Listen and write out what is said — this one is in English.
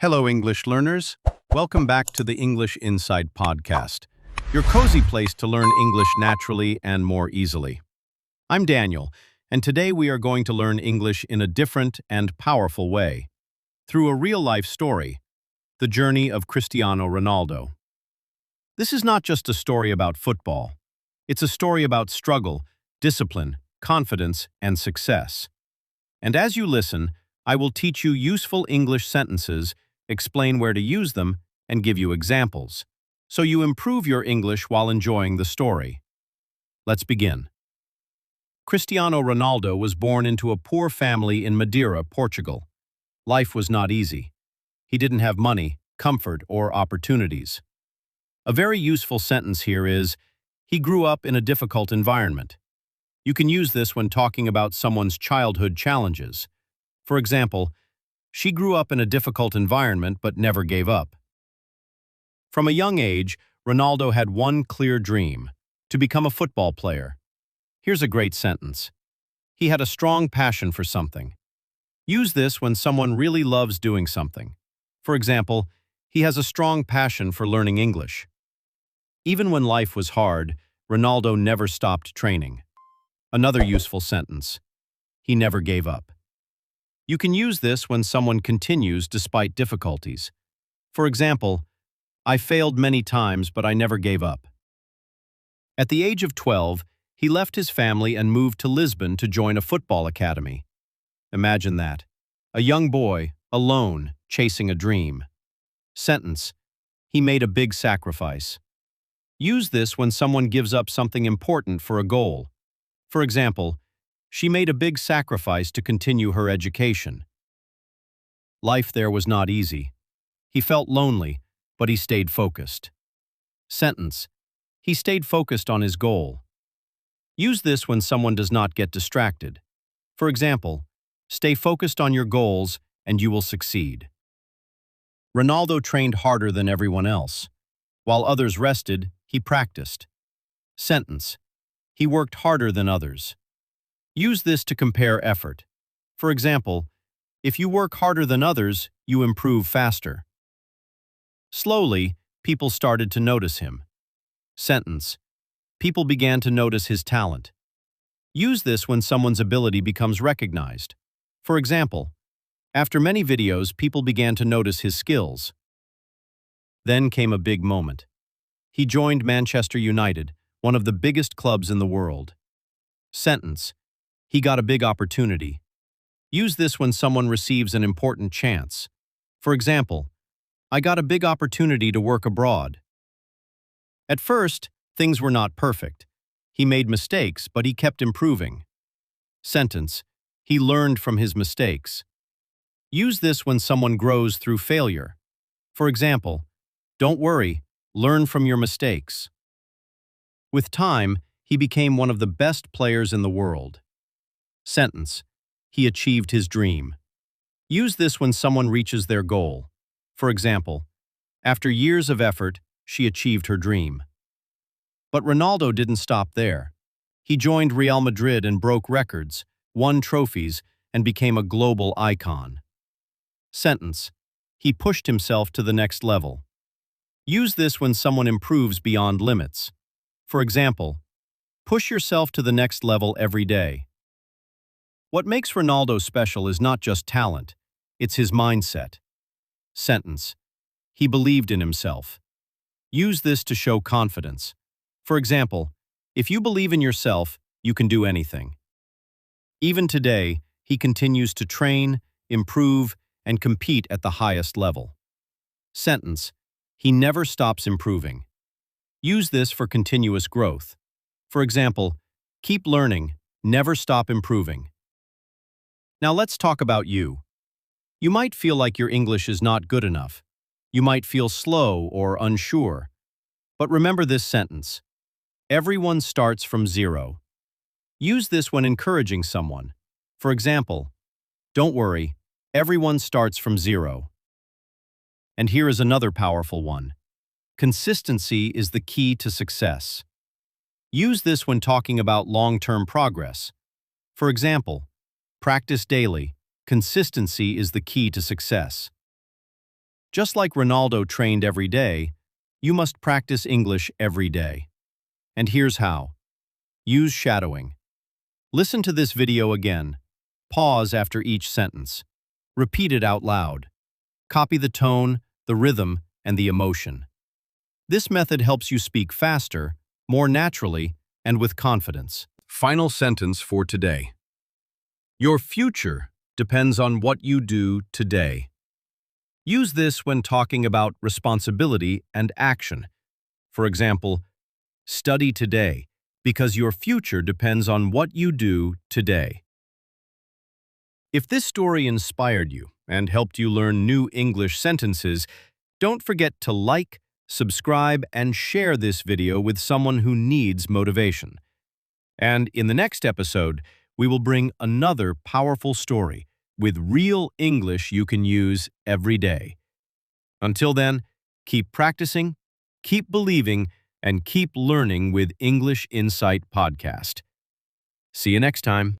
Hello, English learners. Welcome back to the English Inside podcast, your cozy place to learn English naturally and more easily. I'm Daniel, and today we are going to learn English in a different and powerful way, through a real-life story, the journey of Cristiano Ronaldo. This is not just a story about football. It's a story about struggle, discipline, confidence, and success. And as you listen, I will teach you useful English sentences, explain where to use them, and give you examples, so you improve your English while enjoying the story. Let's begin. Cristiano Ronaldo was born into a poor family in Madeira, Portugal. Life was not easy. He didn't have money, comfort, or opportunities. A very useful sentence here is, he grew up in a difficult environment. You can use this when talking about someone's childhood challenges. For example, she grew up in a difficult environment but never gave up. From a young age, Ronaldo had one clear dream: to become a football player. Here's a great sentence. He had a strong passion for something. Use this when someone really loves doing something. For example, he has a strong passion for learning English. Even when life was hard, Ronaldo never stopped training. Another useful sentence. He never gave up. You can use this when someone continues despite difficulties. For example, I failed many times, but I never gave up. At the age of 12, he left his family and moved to Lisbon to join a football academy. Imagine that. A young boy, alone, chasing a dream. Sentence. He made a big sacrifice. Use this when someone gives up something important for a goal. For example, she made a big sacrifice to continue her education. Life there was not easy. He felt lonely, but he stayed focused. Sentence. He stayed focused on his goal. Use this when someone does not get distracted. For example, stay focused on your goals and you will succeed. Ronaldo trained harder than everyone else. While others rested, he practiced. Sentence. He worked harder than others. Use this to compare effort. For example, if you work harder than others, you improve faster. Slowly, people started to notice him. Sentence. People began to notice his talent. Use this when someone's ability becomes recognized. For example, after many videos, people began to notice his skills. Then came a big moment. He joined Manchester United, one of the biggest clubs in the world. Sentence. He got a big opportunity. Use this when someone receives an important chance. For example, I got a big opportunity to work abroad. At first, things were not perfect. He made mistakes, but he kept improving. Sentence. He learned from his mistakes. Use this when someone grows through failure. For example, don't worry, learn from your mistakes. With time, he became one of the best players in the world. Sentence. He achieved his dream. Use this when someone reaches their goal. For example, after years of effort, she achieved her dream. But Ronaldo didn't stop there. He joined Real Madrid and broke records, won trophies, and became a global icon. Sentence. He pushed himself to the next level. Use this when someone improves beyond limits. For example, push yourself to the next level every day. What makes Ronaldo special is not just talent, it's his mindset. Sentence. He believed in himself. Use this to show confidence. For example, if you believe in yourself, you can do anything. Even today, he continues to train, improve, and compete at the highest level. Sentence. He never stops improving. Use this for continuous growth. For example, keep learning, never stop improving. Now let's talk about you. You might feel like your English is not good enough. You might feel slow or unsure. But remember this sentence. Everyone starts from zero. Use this when encouraging someone. For example, don't worry, everyone starts from zero. And here is another powerful one. Consistency is the key to success. Use this when talking about long-term progress. For example, practice daily. Consistency is the key to success. Just like Ronaldo trained every day, you must practice English every day. And here's how. Use shadowing. Listen to this video again. Pause after each sentence. Repeat it out loud. Copy the tone, the rhythm, and the emotion. This method helps you speak faster, more naturally, and with confidence. Final sentence for today. Your future depends on what you do today. Use this when talking about responsibility and action. For example, study today because your future depends on what you do today. If this story inspired you and helped you learn new English sentences, don't forget to like, subscribe, and share this video with someone who needs motivation. And in the next episode, we will bring another powerful story with real English you can use every day. Until then, keep practicing, keep believing, and keep learning with English Insight Podcast. See you next time.